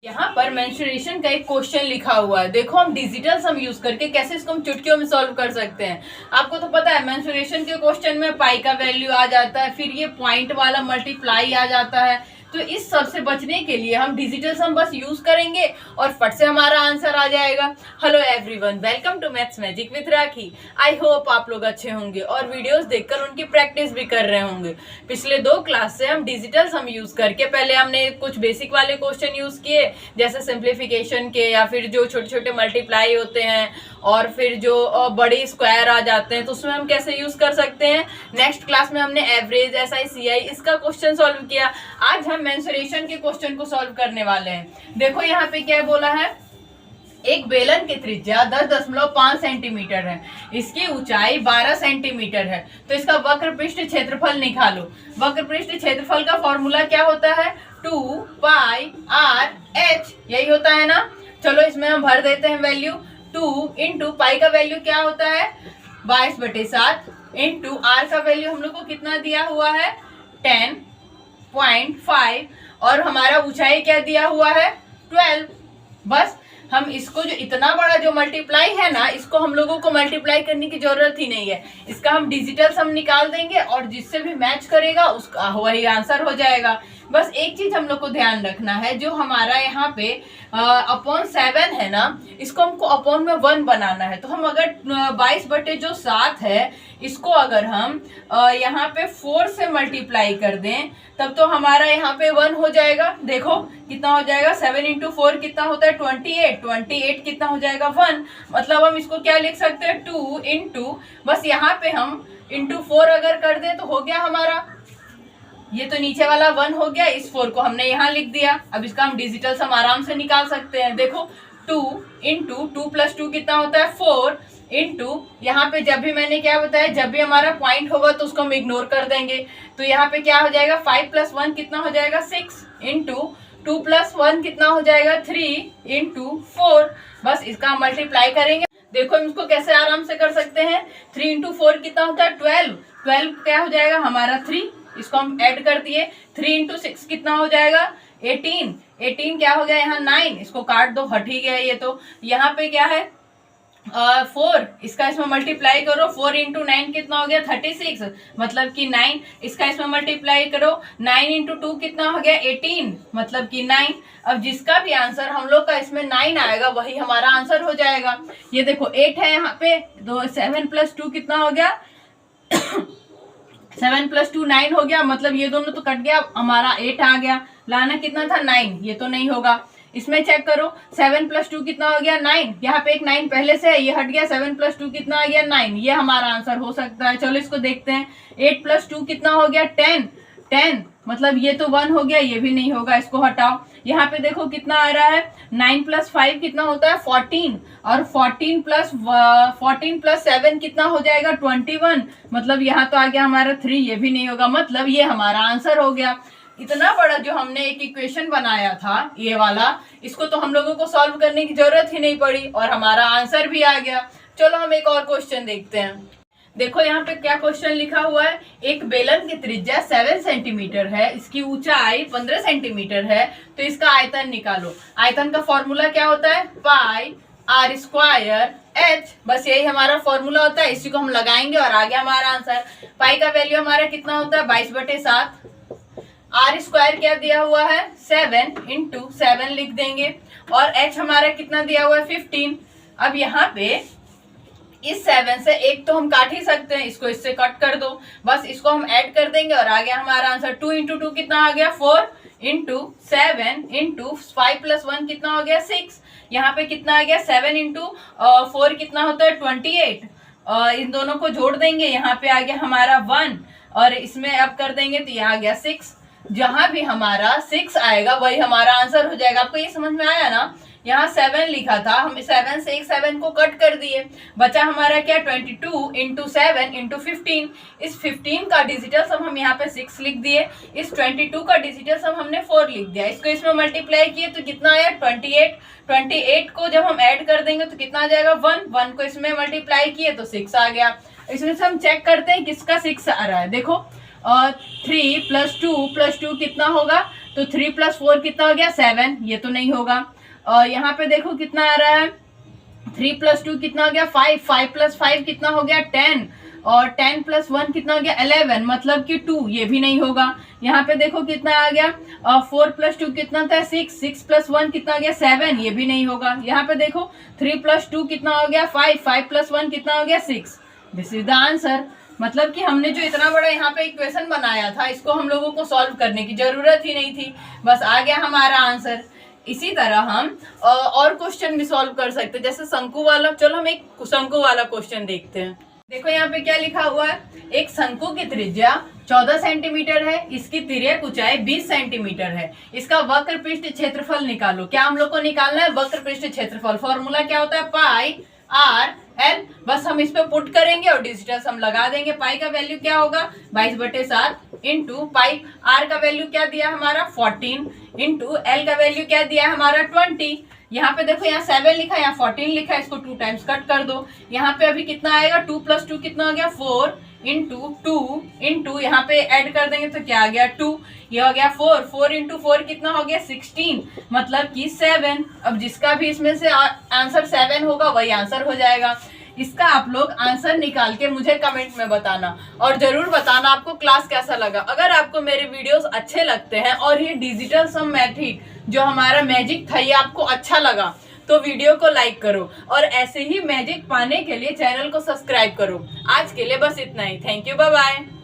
यहाँ पर मेंस्ट्रुएशन का एक क्वेश्चन लिखा हुआ है। देखो हम डिजिटल सम यूज करके कैसे इसको हम चुटकियों में सॉल्व कर सकते हैं। आपको तो पता है मेंस्ट्रुएशन के क्वेश्चन में पाई का वैल्यू आ जाता है, फिर ये पॉइंट वाला मल्टीप्लाई आ जाता है। तो इस सब से बचने के लिए हम डिजिटल सम बस यूज करेंगे और फट से हमारा आंसर आ जाएगा। Hello everyone, welcome to maths magic with Rakhi. I hope आप लोग अच्छे होंगे और वीडियोस देखकर उनकी प्रैक्टिस भी कर रहे होंगे। पिछले 2 क्लास से हम डिजिटल सम यूज करके पहले हमने कुछ बेसिक वाले क्वेश्चन यूज किए, जैसे सिंप्लीफिकेशन के, या फिर जो छोटे छोटे मल्टीप्लाई होते हैं और फिर जो बड़े स्क्वायर आ जाते हैं तो उसमें हम कैसे यूज कर सकते हैं। नेक्स्ट क्लास में हमने एवरेज, एसआई, सीआई इसका क्वेश्चन सॉल्व किया। आज हम मेंसुरेशन के क्वेश्चन को सॉल्व करने वाले हैं। देखो यहाँ पे क्या बोला है, एक बेलन की त्रिज्या 10.5 सेंटीमीटर है, इसकी ऊंचाई 12 सेंटीमीटर है, तो इसका वक्र पृष्ठ क्षेत्रफल निकालो। वक्र पृष्ठ क्षेत्रफल का फॉर्मूला क्या होता है, 2 पाई आर एच, यही होता है ना। चलो इसमें हम भर देते हैं वैल्यू। 2 इंटू पाई का वैल्यू क्या होता है 22/7 इंटू आर का वैल्यू हम लोग को कितना दिया हुआ है 10.5 और हमारा ऊंचाई क्या दिया हुआ है 12। बस हम इसको जो इतना बड़ा जो मल्टीप्लाई है ना, इसको हम लोगों को मल्टीप्लाई करने की जरूरत ही नहीं है। इसका हम डिजिटल सम निकाल देंगे और जिससे भी मैच करेगा उसका वही आंसर हो जाएगा। बस एक चीज हम लोग को ध्यान रखना है, जो हमारा यहाँ पे अपॉन 7 है ना, इसको हमको अपॉन में 1 बनाना है। तो हम अगर 22/7 है, इसको अगर हम यहाँ पे 4 से मल्टीप्लाई कर दें तब तो हमारा यहाँ पे 1 हो जाएगा। देखो कितना हो जाएगा, 7 इंटू 4 कितना होता है 28 कितना हो जाएगा 1। मतलब हम इसको क्या लिख सकते हैं 2 इंटू, बस यहाँ पे हम इंटू 4 अगर कर दें तो हो गया हमारा, ये तो नीचे वाला 1 हो गया, इस 4 को हमने यहाँ लिख दिया। अब इसका हम डिजिटल सम आराम से निकाल सकते हैं। देखो 2 इंटू 2 + 2 कितना होता है 4 इंटू, यहाँ पे जब भी मैंने क्या बताया, जब भी हमारा पॉइंट होगा तो उसको हम इग्नोर कर देंगे। तो यहाँ पे क्या हो जाएगा 5 + 1 कितना हो जाएगा 6 इंटू 2 + 1 कितना हो जाएगा 3 इंटू 4। बस इसका हम मल्टीप्लाई करेंगे। देखो हम इसको कैसे आराम से कर सकते हैं, 3 इंटू 4 कितना होता है 12 क्या हो जाएगा हमारा 3, इसको हम ऐड कर दिए। 3 इंटू 6 कितना हो जाएगा 18 क्या हो गया यहाँ 9, इसको काट दो, हट ही गया ये तो। यहाँ पे क्या है 4, इसका इसमें मल्टीप्लाई करो, 4 इंटू 9 कितना हो गया 36, मतलब कि 9। इसका इसमें मल्टीप्लाई करो, 9 इंटू 2 कितना हो गया 18, मतलब कि 9। अब जिसका भी आंसर हम लोग का इसमें 9 आएगा वही हमारा आंसर हो जाएगा। ये देखो 8 है यहाँ पे, तो 7 + 2 कितना हो गया 7 + 2 9 हो गया, मतलब ये दोनों तो कट गया, हमारा 8 आ गया। लाना कितना था 9, ये तो नहीं होगा। इसमें चेक करो 7 + 2 कितना हो गया 9, यहाँ पे एक 9 पहले से है, ये हट गया। 7 + 2 कितना आ गया 9, ये हमारा आंसर हो सकता है। चलो इसको देखते हैं। 8 + 2 कितना हो गया 10, मतलब ये तो 1 हो गया, ये भी नहीं होगा, इसको हटाओ। यहाँ पे देखो कितना आ रहा है 9 + 5 कितना होता है 14, और 14 + 7 कितना हो जाएगा 21, मतलब यहाँ तो आ गया हमारा 3, ये भी नहीं होगा, मतलब ये हमारा आंसर हो गया। इतना बड़ा जो हमने एक इक्वेशन बनाया था ये वाला, इसको तो हम लोगों को सॉल्व करने की जरूरत ही नहीं पड़ी और हमारा आंसर भी आ गया। चलो हम एक और क्वेश्चन देखते हैं। देखो यहाँ पे क्या क्वेश्चन लिखा हुआ है, एक बेलन की त्रिज्या 7 सेंटीमीटर है, इसकी ऊंचाई 15 सेंटीमीटर है, तो इसका आयतन निकालो। आयतन का फॉर्मूला क्या होता है पाई आर स्क्वायर एच, बस यही हमारा फॉर्मूला होता है, इसी को हम लगाएंगे और आ गया हमारा आंसर। पाई का वैल्यू हमारा कितना होता है 22/7, आर स्क्वायर क्या दिया हुआ है 7 इंटू 7 लिख देंगे, और एच हमारा कितना दिया हुआ है 15। अब यहाँ पे इस 7 से एक तो हम काट ही सकते हैं, इसको इससे कट कर दो, बस इसको हम ऐड कर देंगे और आ गया हमारा आंसर। 2 इंटू 2 कितना आ गया 4 इंटू 7 इंटू 5 + 1 कितना हो गया 6। यहाँ पे कितना आ गया 7 इंटू 4 कितना होता है 28, इन दोनों को जोड़ देंगे, यहाँ पे आ गया हमारा 1 और इसमें अब कर देंगे तो यहाँ आ गया 6। जहां भी हमारा 6 आएगा वही हमारा आंसर हो जाएगा। आपको ये समझ में आया ना, यहाँ 7 लिखा था, हम 7 से एक 7 को कट कर दिए, बचा हमारा क्या 22 इंटू 7 इंटू 15। इस 15 का डिजिटल सम हम यहाँ पे 6 लिख दिए, इस 22 का डिजिटल सम हमने 4 लिख दिया। इसको इसमें मल्टीप्लाई किए तो कितना आया 28 को जब हम ऐड कर देंगे तो कितना आ जाएगा 1 को इसमें मल्टीप्लाई किए तो 6 आ गया। इसमें से हम चेक करते हैं किसका 6 आ रहा है। देखो 3 + 2 + 2 कितना होगा तो 3 + 4 कितना हो गया 7, ये तो नहीं होगा। और यहाँ पे देखो कितना आ रहा है, 3 + 2 कितना हो गया 5, 5 + 5 कितना हो गया 10, और 10 + 1 कितना हो गया 11, मतलब कि 2, ये भी नहीं होगा। यहाँ पे देखो कितना आ गया, 4 + 2 कितना था 6, 6 + 1 कितना हो गया 7, ये भी नहीं होगा। यहाँ पे देखो 3 + 2 कितना हो गया 5, 5 + 1 कितना हो गया 6। This is the answer. मतलब कि हमने जो इतना बड़ा यहाँ पे इक्वेशन बनाया था, इसको हम लोगों को सॉल्व करने की जरूरत ही नहीं थी, बस आ गया हमारा आंसर। इसी तरह हम और क्वेश्चन भी सॉल्व कर सकते हैं, जैसे शंकु वाला। चलो हम एक शंकु वाला क्वेश्चन देखते हैं। देखो यहाँ पे क्या लिखा हुआ है, एक शंकु की त्रिज्या 14 सेंटीमीटर है, इसकी तिर्यक ऊंचाई 20 सेंटीमीटर है, इसका वक्र पृष्ठ क्षेत्रफल निकालो। क्या हम लोग को निकालना है, वक्र पृष्ठ क्षेत्रफल। फॉर्मूला क्या होता है, पाई आर एल। बस हम इस पे पुट करेंगे और डिजिटल सम लगा देंगे। पाई का वैल्यू क्या होगा 22/7 इंटू पाई, आर का वैल्यू क्या दिया हमारा 14, इंटू एल का वैल्यू क्या दिया हमारा 20। यहाँ पे देखो, यहाँ 7 लिखा है, यहाँ 14 लिखा है, इसको 2 टाइम्स कट कर दो। यहाँ पे अभी कितना आएगा, 2 + 2 कितना हो गया 4, इंटू 2 इंटू यहाँ पे ऐड कर देंगे तो क्या आ गया 2, ये हो गया 4, 4 इंटू 4 कितना हो गया 16, मतलब कि 7। अब जिसका भी इसमें से आंसर 7 होगा वही आंसर हो जाएगा। इसका आप लोग आंसर निकाल के मुझे कमेंट में बताना, और जरूर बताना आपको क्लास कैसा लगा। अगर आपको मेरे वीडियोस अच्छे लगते हैं और ये डिजिटल सम मैथिक जो हमारा मैजिक था ये आपको अच्छा लगा, तो वीडियो को लाइक करो, और ऐसे ही मैजिक पाने के लिए चैनल को सब्सक्राइब करो। आज के लिए बस इतना ही। Thank you, bye bye.